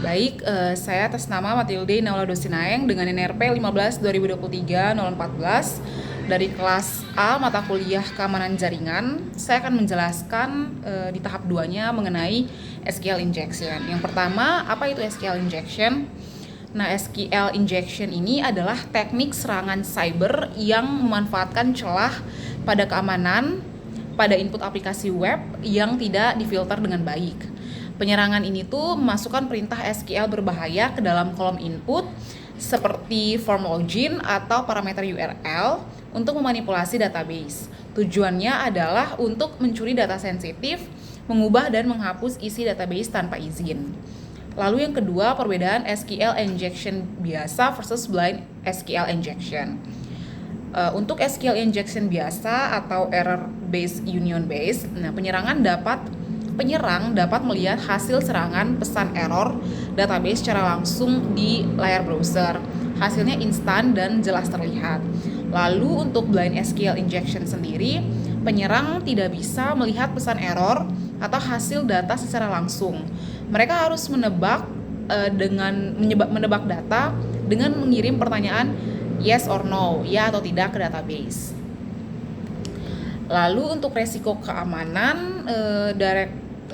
Baik, saya atas nama Matilde Naula Dosinaeng dengan NRP 15/2023/014 dari kelas A mata kuliah Keamanan Jaringan. Saya akan menjelaskan di tahap 2-nya mengenai SQL injection. Yang pertama, apa itu SQL injection? Nah, SQL injection ini adalah teknik serangan cyber yang memanfaatkan celah pada keamanan pada input aplikasi web yang tidak difilter dengan baik. Penyerangan ini tuh memasukkan perintah SQL berbahaya ke dalam kolom input seperti form login atau parameter URL untuk memanipulasi database. Tujuannya adalah untuk mencuri data sensitif, mengubah dan menghapus isi database tanpa izin. Lalu yang kedua, perbedaan SQL injection biasa versus blind SQL injection. Untuk SQL injection biasa atau error based union based, penyerang dapat melihat hasil serangan pesan error database secara langsung di layar browser. Hasilnya instan dan jelas terlihat. Lalu untuk blind SQL injection sendiri, penyerang tidak bisa melihat pesan error atau hasil data secara langsung. Mereka harus menebak data dengan mengirim pertanyaan yes or no, ya atau tidak ke database. Lalu untuk resiko keamanan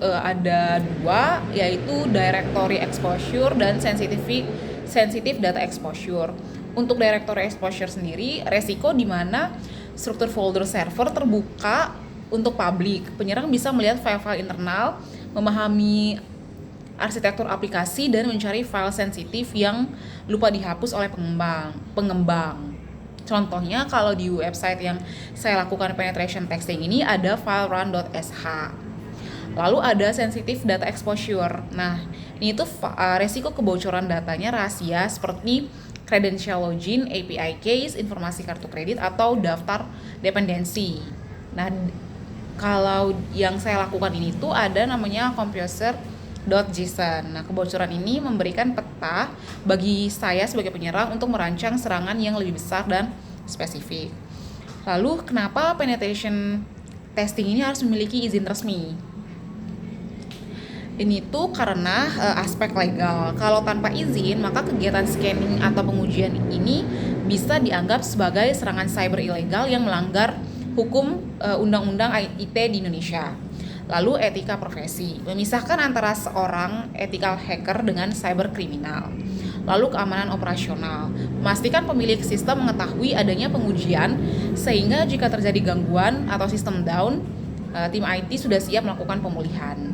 ada dua, yaitu directory exposure dan sensitive data exposure. Untuk directory exposure sendiri, resiko di mana struktur folder server terbuka untuk publik. Penyerang bisa melihat file-file internal, memahami arsitektur aplikasi, dan mencari file sensitif yang lupa dihapus oleh pengembang. Contohnya kalau di website yang saya lakukan penetration testing ini ada file run.sh. Lalu ada sensitive data exposure. Nah, ini tuh resiko kebocoran datanya rahasia seperti credential login, API keys, informasi kartu kredit, atau daftar dependensi. Nah, kalau yang saya lakukan ini tuh ada namanya composer.json. Nah, kebocoran ini memberikan peta bagi saya sebagai penyerang untuk merancang serangan yang lebih besar dan spesifik. Lalu, kenapa penetration testing ini harus memiliki izin resmi? Ini tuh karena aspek legal. Kalau tanpa izin, maka kegiatan scanning atau pengujian ini bisa dianggap sebagai serangan cyber ilegal yang melanggar hukum undang-undang IT di Indonesia. Lalu etika profesi, memisahkan antara seorang ethical hacker dengan cyber kriminal. Lalu keamanan operasional, memastikan pemilik sistem mengetahui adanya pengujian sehingga jika terjadi gangguan atau sistem down, tim IT sudah siap melakukan pemulihan.